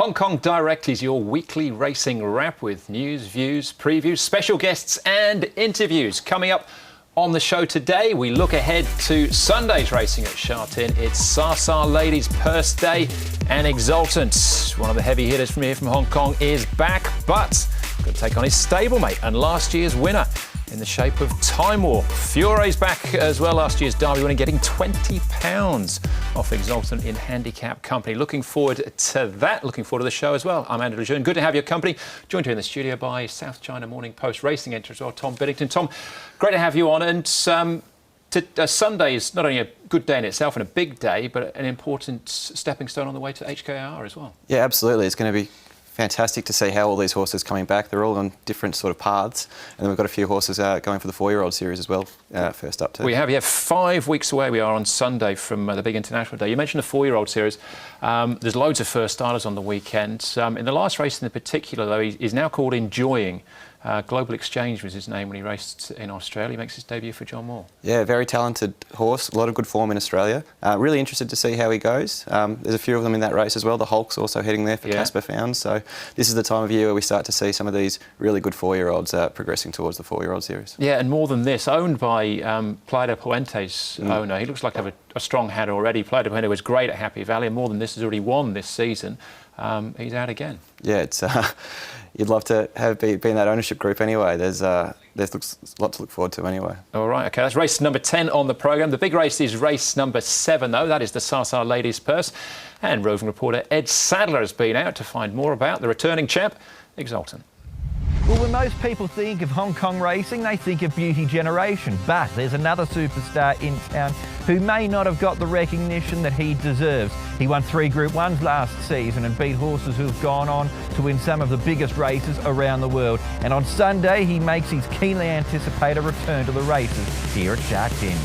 Hong Kong Direct is your weekly racing wrap with news, views, previews, special guests and interviews. Coming up on the show today, we look ahead to Sunday's racing at Sha Tin. It's Sa Sa Ladies Purse Day and Exultant. One of the heavy hitters from here from Hong Kong is back, but going to take on his stablemate and last year's winner in the shape of Time War. Fure's back as well, last year's Derby winner, getting £20 off Exultant in handicap company. Looking forward to that. Looking forward to the show as well. I'm Andrew Lejeune. Good to have your company. Joined here in the studio by South China Morning Post racing editor as well, Tom Biddington. Tom, great to have you on. And Sunday is not only a good day in itself and a big day, but an important stepping stone on the way to HKR as well. Yeah, absolutely. It's going to be fantastic to see how all these horses coming back. They're all on different sort of paths, and then we've got a few horses going for the 4-year-old series as well. First up too. We have 5 weeks away. We are on Sunday from the big international day. You mentioned the 4-year-old series. There's loads of first starters on the weekend. In the last race in particular, though, he's now called Enjoying. Global Exchange was his name when he raced in Australia. He makes his debut for John Moore. Yeah, very talented horse. A lot of good form in Australia. Really interested to see how he goes. There's a few of them in that race as well. The Hulk's also heading there for Casper Found. So this is the time of year where we start to see some of these really good 4-year-olds progressing towards the 4-year-old series. Yeah, and more than this, owned by Playa de Puente's owner. He looks like to have a strong hand already. Playa de Puente was great at Happy Valley, and more than this, has already won this season. He's out again. Yeah, it's you'd love to be in that ownership group anyway. There's a lot to look forward to anyway. All right, OK, that's race number 10 on the programme. The big race is race number 7, though. That is the Sa Sa Ladies Purse. And roving reporter Ed Sadler has been out to find more about the returning champ, Exultant. Well, when most people think of Hong Kong racing, they think of Beauty Generation. But there's another superstar in town who may not have got the recognition that he deserves. He won 3 Group 1s last season and beat horses who have gone on to win some of the biggest races around the world. And on Sunday, he makes his keenly anticipated return to the races here at Sha Tin.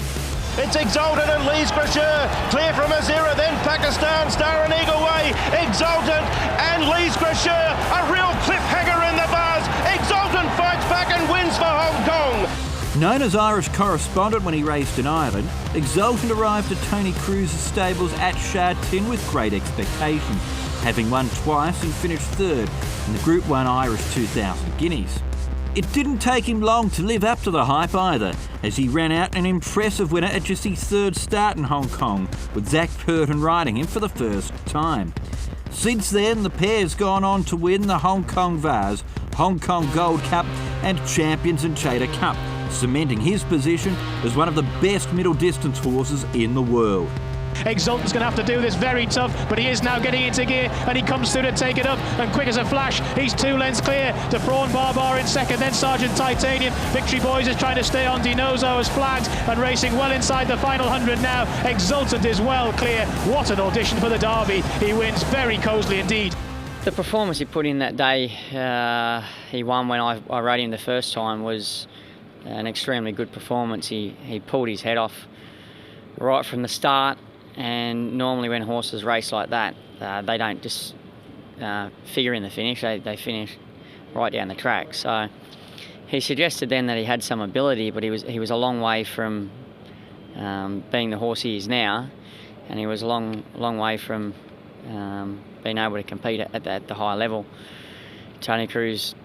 It's Exultant and Lee's Crusher, clear from Azira, then Pakistan, Star and Eagle Way. Exultant and Lee's Crusher, a real cliffhanger in the buzz. Exultant fights back and wins for Hong Kong. Known as Irish correspondent when he raced in Ireland, Exultant arrived at Tony Cruz's stables at Sha Tin with great expectations, having won twice and finished 3rd in the Group 1 Irish 2000 Guineas. It didn't take him long to live up to the hype either, as he ran out an impressive winner at just his 3rd start in Hong Kong, with Zach Purton riding him for the first time. Since then, the pair's gone on to win the Hong Kong Vase, Hong Kong Gold Cup and Champions and Chater Cup, cementing his position as one of the best middle distance horses in the world. Exultant's going to have to do this very tough, but he is now getting into gear and he comes through to take it up, and quick as a flash he's 2 lengths clear to Prawn Barbar in second, then Sergeant Titanium. Victory Boys is trying to stay on. Dinozo has flagged and racing well inside the final 100 now. Exultant is well clear. What an audition for the Derby. He wins very cosily indeed. The performance he put in that day, he won when I rode him the first time, was an extremely good performance. He pulled his head off right from the start. And normally when horses race like that, they don't just figure in the finish, they finish right down the track. So he suggested then that he had some ability, but he was a long way from being the horse he is now, and he was a long way from being able to compete at the high level. Tony Cruz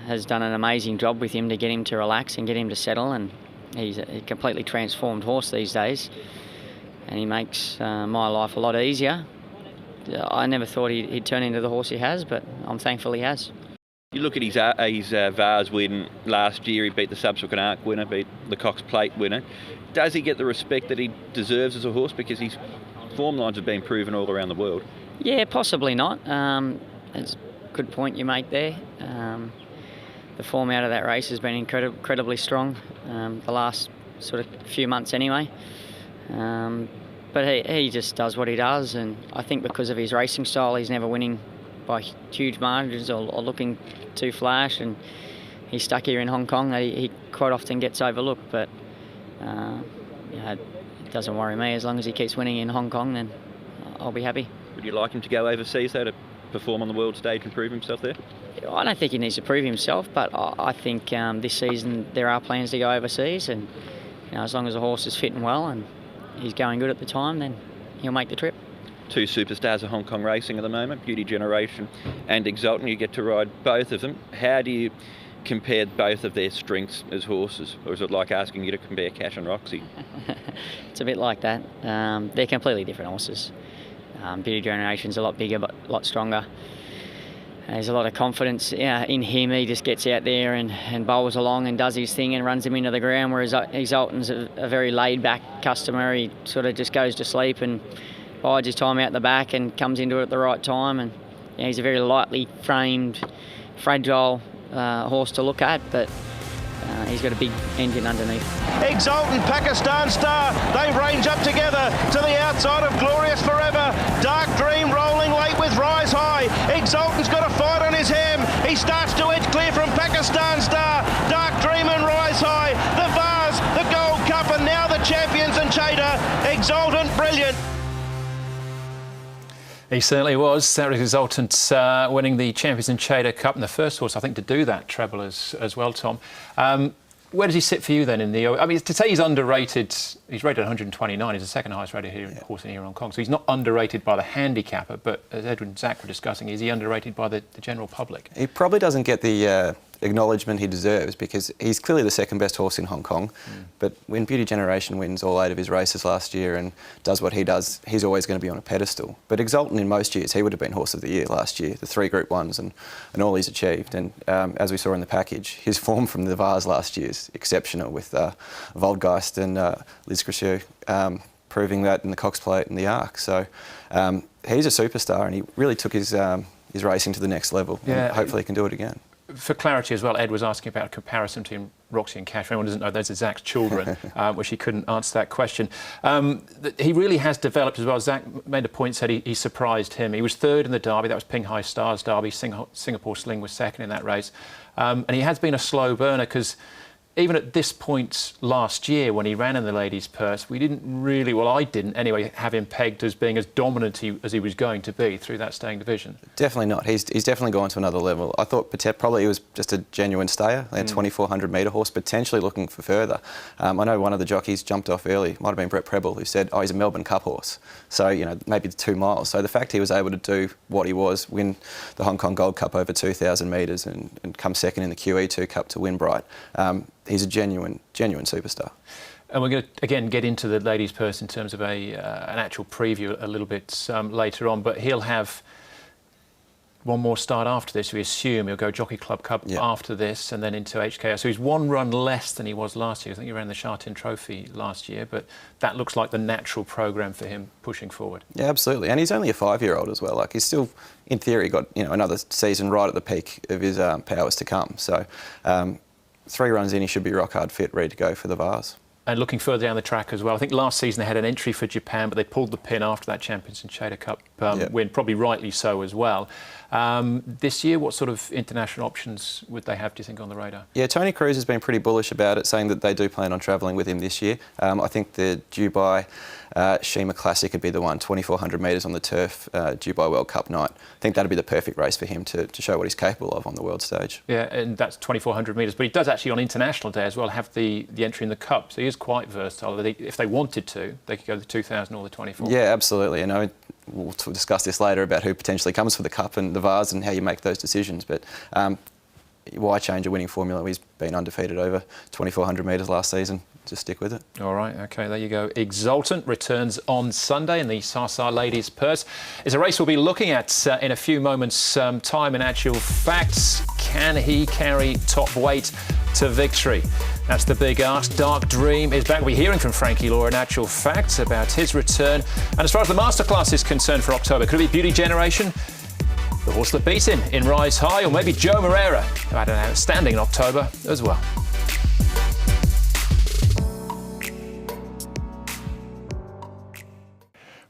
has done an amazing job with him to get him to relax and get him to settle, and he's a completely transformed horse these days. And he makes my life a lot easier. I never thought he'd turn into the horse he has, but I'm thankful he has. You look at his Vase win last year, he beat the subsequent Arc winner, beat the Cox Plate winner. Does he get the respect that he deserves as a horse because his form lines have been proven all around the world? Yeah, possibly not. It's a good point you make there. The form out of that race has been incredibly strong, the last sort of few months anyway. But he just does what he does, and I think because of his racing style, he's never winning by huge margins or looking too flash, and he's stuck here in Hong Kong. He quite often gets overlooked, but it doesn't worry me. As long as he keeps winning in Hong Kong, then I'll be happy. Would you like him to go overseas though, to perform on the world stage and prove himself there? I don't think he needs to prove himself, but I think this season there are plans to go overseas, and as long as the horse is fit and well and he's going good at the time, then he'll make the trip. two superstars of Hong Kong racing at the moment, Beauty Generation and Exultant. You get to ride both of them. How do you compare both of their strengths as horses, or is it like asking you to compare Cash and Roxy? It's a bit like that. They're completely different horses. Beauty Generation's a lot bigger but a lot stronger. There's a lot of confidence in him. He just gets out there and bowls along and does his thing and runs him into the ground, whereas Exultant's a very laid-back customer. He sort of just goes to sleep and bides his time out the back and comes into it at the right time. And he's a very lightly framed, fragile horse to look at, but he's got a big engine underneath. Exultant, Pakistan Star, they range up together to the outside of Glorious Forever. Dark Dream rolling late with Rise High. Exultant's got a fight on his hem. He starts to edge clear from Pakistan Star. Dark Dream and Rise High. The Vase, the Gold Cup, and now the champions and Chater. Exultant, brilliant. He certainly was. That was Exultant winning the Champions and Chater Cup, and the first horse, I think, to do that treble as well, Tom. Where does he sit for you then in the... I mean, to say he's underrated, he's rated 129. He's the second highest rated horse in here in Hong Kong. So he's not underrated by the handicapper, but as Edward and Zach were discussing, is he underrated by the general public? He probably doesn't get the acknowledgement he deserves, because he's clearly the second best horse in Hong Kong. But when Beauty Generation wins all 8 of his races last year and does what he does, he's always going to be on a pedestal. But Exultant in most years, he would have been Horse of the Year last year, the 3 Group 1s and all he's achieved. And as we saw in the package, his form from the Vase last year is exceptional, with Voldgeist and Liz Gressieu proving that in the Cox Plate and the Arc. So he's a superstar, and he really took his racing to the next level. Yeah, and hopefully he can do it again. For clarity as well, Ed was asking about a comparison between Roxy and Cash. For anyone who doesn't know, those are Zach's children, which he couldn't answer that question. He really has developed as well. Zach made a point, said he surprised him. He was third in the Derby. That was Pinghai Stars Derby. Singapore Sling was second in that race. And he has been a slow burner, because even at this point last year, when he ran in the Ladies' Purse, we didn't really, well, I didn't anyway, have him pegged as being as dominant as he was going to be through that staying division. Definitely not. He's definitely gone to another level. I thought probably he was just a genuine stayer. They had 2,400 metre horse, potentially looking for further. I know one of the jockeys jumped off early, might have been Brett Preble, who said, oh, he's a Melbourne Cup horse. So, you know, maybe 2 miles. So the fact he was able to do what he was, win the Hong Kong Gold Cup over 2,000 metres and come second in the QE2 Cup to Winbright, he's a genuine superstar. And we're going to, again, get into the Ladies' Purse in terms of an actual preview a little bit later on, but he'll have one more start after this. We assume he'll go Jockey Club Cup after this and then into HKO. So he's 1 run less than he was last year. I think he ran the Sha Tin Trophy last year, but that looks like the natural programme for him pushing forward. Yeah, absolutely. And he's only a 5-year-old as well. Like, he's still, in theory, got, you know, another season right at the peak of his powers to come. So 3 runs in, he should be rock hard fit, ready to go for the Vase. And looking further down the track as well, I think last season they had an entry for Japan, but they pulled the pin after that Champions and Chater Cup win, probably rightly so as well. This year, what sort of international options would they have, do you think, on the radar? Yeah, Tony Cruz has been pretty bullish about it, saying that they do plan on travelling with him this year. I think the Dubai Shima Classic would be the one, 2,400 metres on the turf, Dubai World Cup night. I think that'd be the perfect race for him to show what he's capable of on the world stage. Yeah, and that's 2,400 metres, but he does actually on International Day as well have the entry in the Cup, so he is quite versatile. If they wanted to, they could go the 2,000 or the 24. Yeah, absolutely. You know, we'll discuss this later about who potentially comes for the Cup and the Vase and how you make those decisions, but why change a winning formula? He's been undefeated over 2,400 metres last season. Just stick with it. All right, OK, there you go. Exultant returns on Sunday in the Sasa Ladies' Purse. It's a race we'll be looking at in a few moments' time. In actual fact, can he carry top weight to victory? That's the big ask. Dark Dream is back. We'll be hearing from Frankie Law in actual fact about his return. And as far as the masterclass is concerned for October, could it be Beauty Generation, the horse that beat him in Rise High, or maybe Joe Moreira, who had an outstanding October as well?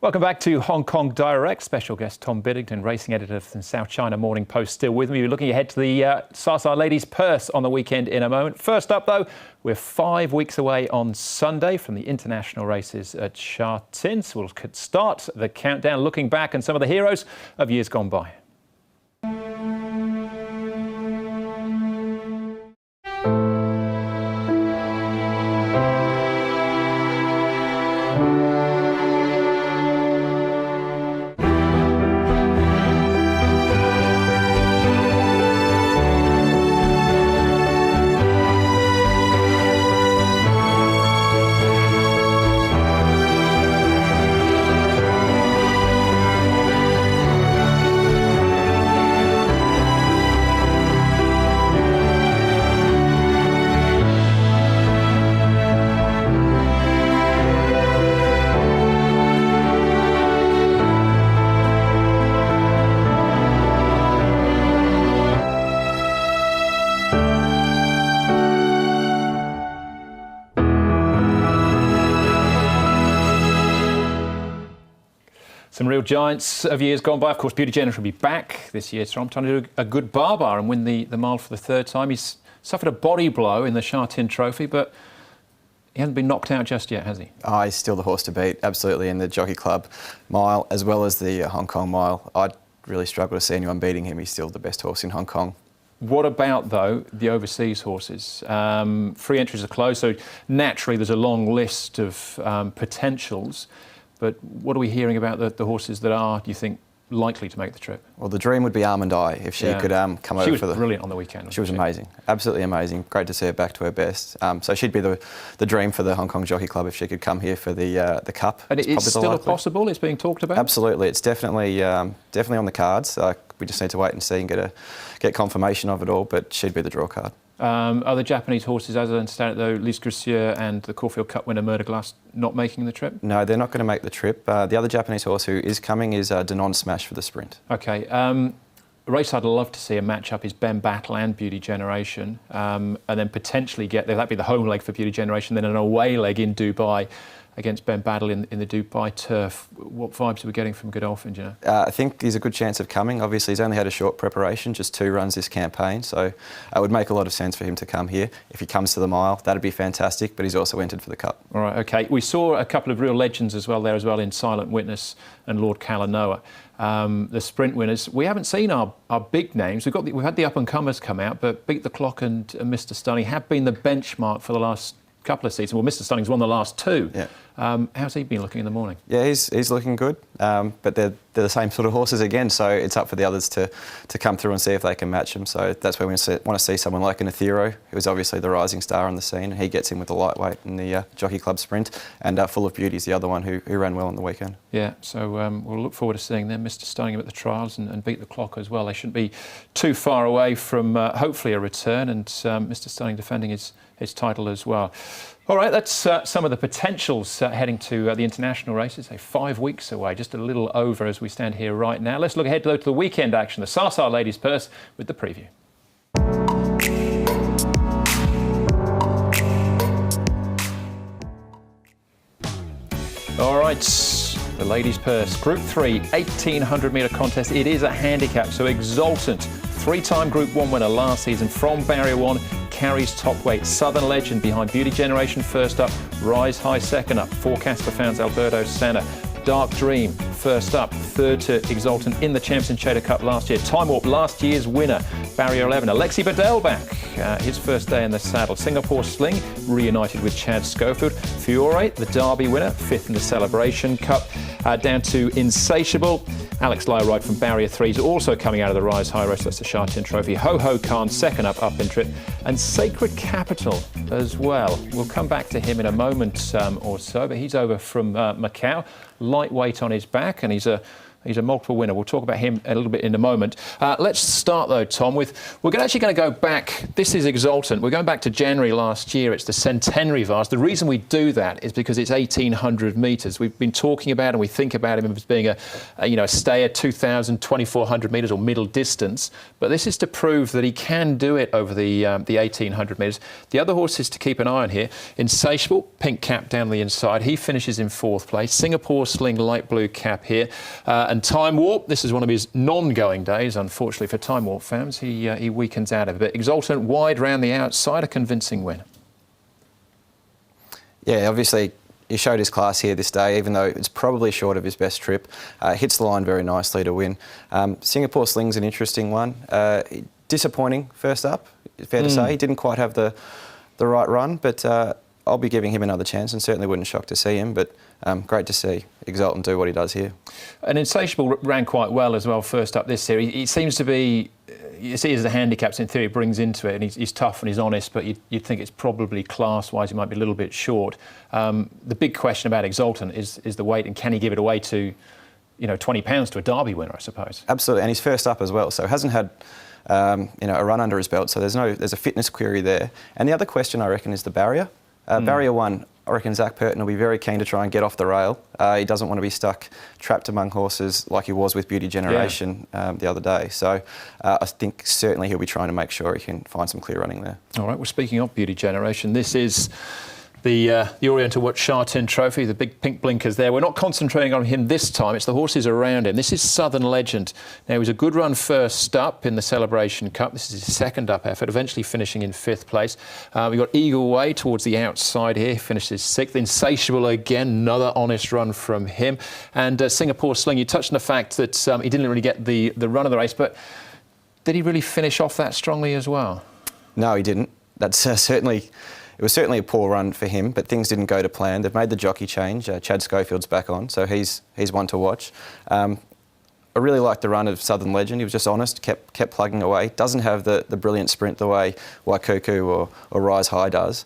Welcome back to Hong Kong Direct. Special guest Tom Biddington, racing editor from South China Morning Post, still with me. We're looking ahead to the Sasa Ladies' Purse on the weekend in a moment. First up, though, we're 5 weeks away on Sunday from the international races at Sha Tin. So we'll start the countdown, looking back at some of the heroes of years gone by. Some real giants of years gone by. Of course, Beauty Generation will be back this year, so I'm trying to do a good bar and win the mile for the third time. He's suffered a body blow in the Sha Tin Trophy, but he hasn't been knocked out just yet, has he? Oh, he's still the horse to beat, absolutely, in the Jockey Club mile as well as the Hong Kong mile. I'd really struggle to see anyone beating him. He's still the best horse in Hong Kong. What about, though, the overseas horses? Free entries are closed, so naturally there's a long list of potentials. But what are we hearing about the horses that are, do you think, likely to make the trip? Well, the dream would be Almond Eye if she could come over. She was brilliant on the weekend. She was amazing, absolutely amazing. Great to see her back to her best. So she'd be the dream for the Hong Kong Jockey Club if she could come here for the Cup. And it's still possible? It's being talked about? Absolutely, it's definitely on the cards. We just need to wait and see and get confirmation of it all, but she'd be the draw card. Are the Japanese horses, as I understand it, though, Lise Gracieux and the Caulfield Cup winner Murder Glass, not making the trip? No, they're not going to make the trip. The other Japanese horse who is coming is Danon Smash for the sprint. OK. A race I'd love to see a match-up is Ben Battle and Beauty Generation, and then potentially that'd be the home leg for Beauty Generation, then an away leg in Dubai against Ben Battle in the Dubai turf. What vibes are we getting from Godolphin, do you know? I think there's a good chance of coming. Obviously, he's only had a short preparation, just 2 runs this campaign, so it would make a lot of sense for him to come here. If he comes to the mile, that'd be fantastic, but he's also entered for the Cup. All right, OK. We saw a couple of real legends as well in Silent Witness and Lord Kalanoa. The sprint winners, we haven't seen our big names. We've had the up-and-comers come out, but Beat the Clock and Mr Stunning have been the benchmark for the last couple of seasons. Well, Mr Stunning's won the last 2. Yeah. How's he been looking in the morning? Yeah, he's looking good, but they're the same sort of horses again, so it's up for the others to come through and see if they can match them. So that's where we want to see someone like an Athero, who is obviously the rising star on the scene, and he gets in with the lightweight in the Jockey Club sprint, and Full of Beauty is the other one who ran well on the weekend. Yeah, so we'll look forward to seeing them, Mr Stunning at the trials and Beat the Clock as well. They shouldn't be too far away from hopefully a return, and Mr Stunning defending his title as well. All right, that's some of the potentials heading to the international races. They're 5 weeks away, just a little over as we stand here right now. Let's look ahead though to the weekend action, the Sarsar Ladies Purse with the preview. All right, the Ladies Purse, Group 3, 1,800-metre contest. It is a handicap, so Exultant, 3-time Group 1 winner last season from Barrier 1, carries top weight. Southern Legend behind Beauty Generation first up, Rise High second up, 4 Casper Founds, Alberto Senna. Dark Dream first up, third to Exultant in the Champs and Chater Cup last year. Time Warp, last year's winner, Barrier 11. Alexi Bedell back, his first day in the saddle. Singapore Sling reunited with Chad Schofield. Fiore, the Derby winner, 5th in the Celebration Cup. Down to Insatiable. Alex Lyride from Barrier 3 is also coming out of the Rise High race. That's the Sha Tin Trophy. Ho Ho Khan second up in trip. And Sacred Capital as well. We'll come back to him in a moment or so, but he's over from Macau. Lightweight on his back, and he's a multiple winner. We'll talk about him a little bit in a moment. Let's start though, Tom, we're actually going to go back. This is Exultant. We're going back to January last year. It's the Centenary Vase. The reason we do that is because it's 1,800 metres. We've been talking about and we think about him as being a stayer, 2,000, 2,400 metres or middle distance. But this is to prove that he can do it over the 1,800 metres. The other horses to keep an eye on here, Insatiable, pink cap down the inside. He finishes in 4th place. Singapore Sling, light blue cap here. And Time Warp, this is one of his non-going days, unfortunately for Time Warp fans. He weakens out a bit. Exultant wide round the outside, a convincing win. Yeah, obviously he showed his class here this day, even though it's probably short of his best trip. Hits the line very nicely to win. Singapore Sling's an interesting one. Disappointing first up, fair to say. He didn't quite have the right run, but I'll be giving him another chance, and certainly wouldn't shock to see him, but great to see Exultant do what he does here. And Insatiable ran quite well as well first up this series. He seems to be, you see as the handicaps in theory brings into it, and he's tough and he's honest, but you'd think it's probably class-wise he might be a little bit short. The big question about Exultant is the weight, and can he give it away to, £20 to a Derby winner, I suppose? Absolutely, and he's first up as well, so hasn't had a run under his belt, so there's a fitness query there. And the other question, I reckon, is the barrier. Barrier 1, I reckon Zach Purton will be very keen to try and get off the rail. He doesn't want to be trapped among horses like he was with Beauty Generation the other day. So I think certainly he'll be trying to make sure he can find some clear running there. All right, well, speaking of Beauty Generation, this is the Oriental Watch Sha Tin Trophy, the big pink blinkers there. We're not concentrating on him this time, it's the horses around him. This is Southern Legend. Now, he was a good run first up in the Celebration Cup. This is his second up effort, eventually finishing in 5th place. We've got Eagle Way towards the outside here, finishes 6th. Insatiable again, another honest run from him. And Singapore Sling, you touched on the fact that he didn't really get the run of the race, but did he really finish off that strongly as well? No, he didn't. That's it was certainly a poor run for him, but things didn't go to plan. They've made the jockey change. Chad Schofield's back on, so he's one to watch. I really liked the run of Southern Legend. He was just honest, kept plugging away. Doesn't have the brilliant sprint the way Waikuku or Rise High does.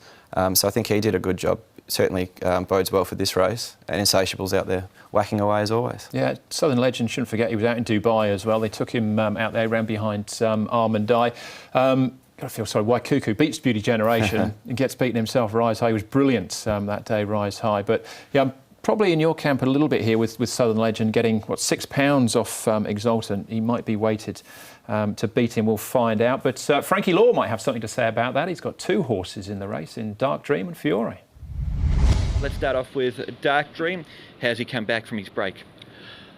So I think he did a good job. Certainly bodes well for this race. And Insatiable's out there whacking away as always. Yeah, Southern Legend, shouldn't forget, he was out in Dubai as well. They took him out there, around behind Almond Eye. I feel sorry, Waikuku beats Beauty Generation and gets beaten himself. Rise High, he was brilliant that day, Rise High. But yeah, I'm probably in your camp a little bit here with Southern Legend getting, what, £6 off Exultant. He might be weighted to beat him, we'll find out. But Frankie Law might have something to say about that. He's got 2 horses in the race, in Dark Dream and Fiore. Let's start off with Dark Dream. How's he come back from his break?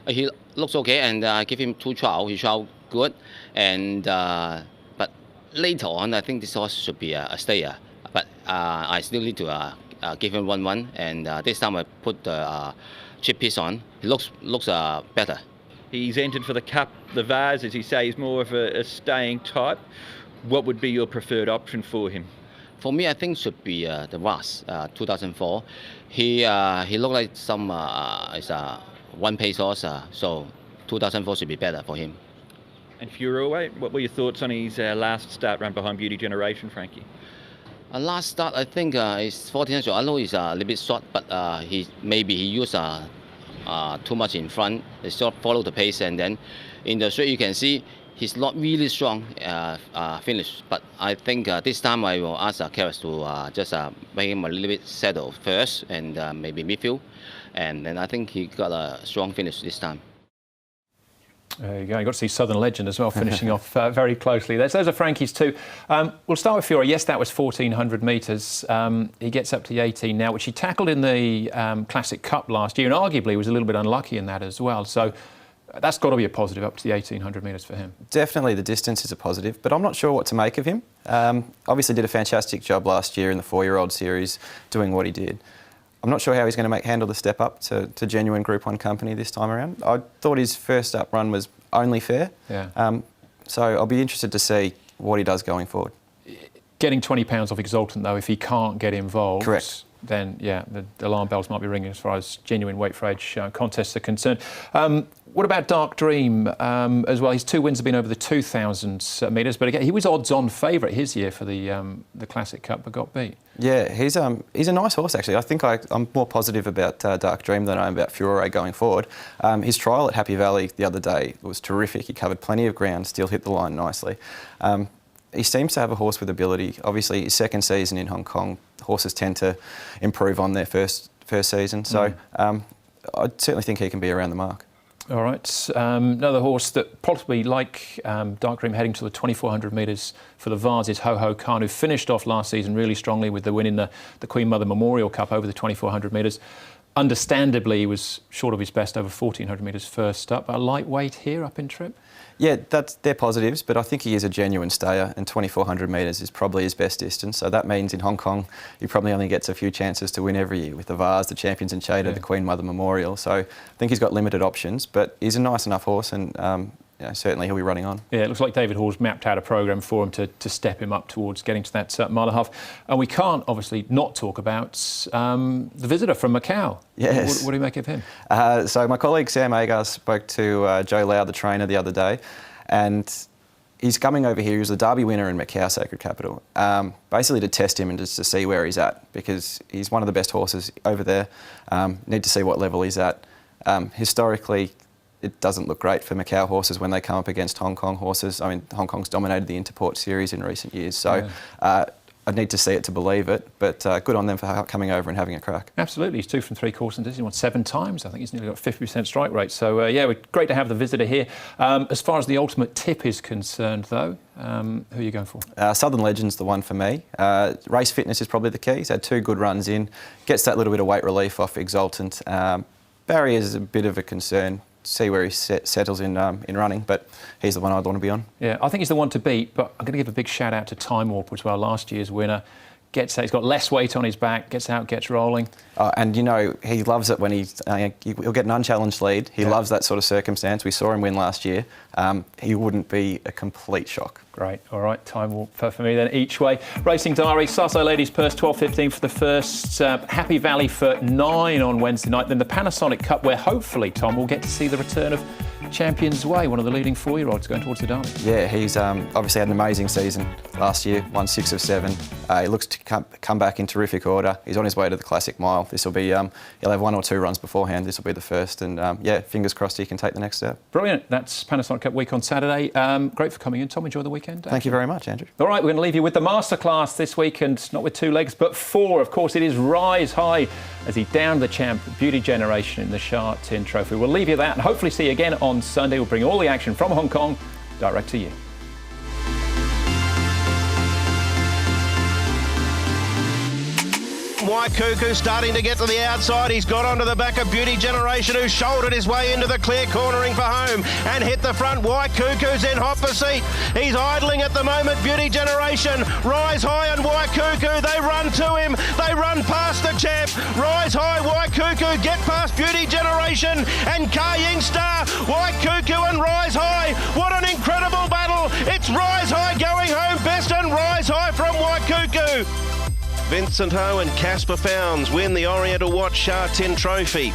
He looks okay, and give him 2 trials. He showed good, and but later on, I think this horse should be a stayer. But I still need to give him 1-1, and this time I put the chip piece on. He looks better. He's entered for the Cup, the Vase, as you say, he's more of a staying type. What would be your preferred option for him? For me, I think should be the Vase, 2004. He looked like some is a 1-pace horse, so 2004 should be better for him. And Fiore, what were your thoughts on his last start run behind Beauty Generation, Frankie? Last start, I think is 1400. I know he's a little bit short, but he used too much in front. He sort of followed the pace, and then in the straight you can see he's not really strong finish. But I think this time I will ask Karras to just make him a little bit settled first, and maybe midfield, and then I think he got a strong finish this time. There you go. You got to see Southern Legend as well, finishing off very closely. Those are Frankie's 2. We'll start with Fiore. Yes, that was 1,400 metres. He gets up to the 18 now, which he tackled in the Classic Cup last year, and arguably was a little bit unlucky in that as well. So that's got to be a positive, up to the 1,800 metres for him. Definitely the distance is a positive, but I'm not sure what to make of him. Obviously did a fantastic job last year in the 4-year-old series, doing what he did. I'm not sure how he's going to handle the step up to genuine Group 1 company this time around. I thought his first up run was only fair. Yeah. So I'll be interested to see what he does going forward. Getting £20 off Exultant, though, if he can't get involved... Correct. Then, yeah, the alarm bells might be ringing as far as genuine weight for age contests are concerned. What about Dark Dream as well? His 2 wins have been over the 2,000 metres, but again, he was odds-on favourite his year for the Classic Cup, but got beat. Yeah, he's a nice horse, actually. I think I'm more positive about Dark Dream than I am about Fiore going forward. His trial at Happy Valley the other day was terrific. He covered plenty of ground, still hit the line nicely. He seems to have a horse with ability. Obviously, his second season in Hong Kong, horses tend to improve on their first season. So I certainly think he can be around the mark. All right. Another horse that possibly, like Dark Dream, heading to the 2,400 metres for the Vase is Ho Ho Khan, who finished off last season really strongly with the win in the Queen Mother Memorial Cup over the 2,400 metres. Understandably, he was short of his best over 1,400 metres first up. A lightweight here up in trip? Yeah, they're positives, but I think he is a genuine stayer, and 2,400 metres is probably his best distance. So that means in Hong Kong, he probably only gets a few chances to win every year with the Vase, the Champions in Chater, the Queen Mother Memorial. So I think he's got limited options, but he's a nice enough horse, and certainly he'll be running on. Yeah, it looks like David Hall's mapped out a programme for him to step him up towards getting to that mile and a half. And we can't obviously not talk about the visitor from Macau. Yes. What do you make of him? So my colleague Sam Agar spoke to Joe Lau, the trainer, the other day, and he's coming over here. He was the Derby winner in Macau Sacred Capital, basically to test him and just to see where he's at, because he's one of the best horses over there. Need to see what level he's at. Historically, it doesn't look great for Macau horses when they come up against Hong Kong horses. I mean, Hong Kong's dominated the Interport series in recent years. So I I'd need to see it to believe it, but good on them for coming over and having a crack. Absolutely. He's 2 from 3 courses. He won 7 times. I think he's nearly got 50% strike rate. So, yeah, great to have the visitor here. As far as the ultimate tip is concerned, though, who are you going for? Southern Legend's the one for me. Race fitness is probably the key. He's had 2 good runs in. Gets that little bit of weight relief off Exultant. Barrier's a bit of a concern. See where he settles in running, but he's the one I'd want to be on. Yeah, I think he's the one to beat, but I'm going to give a big shout out to Time Warp as well, last year's winner. Gets out, he's got less weight on his back, gets out, gets rolling. And, you know, he loves it when he'll get an unchallenged lead. He loves that sort of circumstance. We saw him win last year. He wouldn't be a complete shock. Great. All right, Time Warp for me then each way. Racing Diary, Sasso Ladies Purse, 12.15 for the first. Happy Valley for 9 on Wednesday night. Then the Panasonic Cup, where hopefully, Tom, will get to see the return of Champions Way, one of the leading 4-year-olds going towards the Derby. Yeah, he's obviously had an amazing season last year, won 6 of 7. He looks to come back in terrific order. He's on his way to the Classic Mile. This will be, he'll have 1 or 2 runs beforehand. This will be the first, and yeah, fingers crossed he can take the next step. Brilliant. That's Panasonic Cup week on Saturday. Great for coming in, Tom. Enjoy the weekend. Thank you very much, Andrew. All right, we're going to leave you with the masterclass this weekend, not with 2 legs, but 4. Of course, it is Rise High as he downed the champ, Beauty Generation, in the Sha Tin Trophy. We'll leave you that and hopefully see you again on Sunday. We'll bring all the action from Hong Kong direct to you. Waikuku starting to get to the outside. He's got onto the back of Beauty Generation, who shouldered his way into the clear, cornering for home and hit the front. Waikuku's in hot pursuit. He's idling at the moment. Beauty Generation, Rise High and Waikuku, they run to him. They run past the champ. Rise High, Waikuku get past Beauty Generation and Ka Ying Star. Waikuku and Rise High. What an incredible battle. It's Rise High going home best and Rise High from Waikuku. Vincent Ho and Casper Founds win the Oriental Watch Sha Tin Trophy.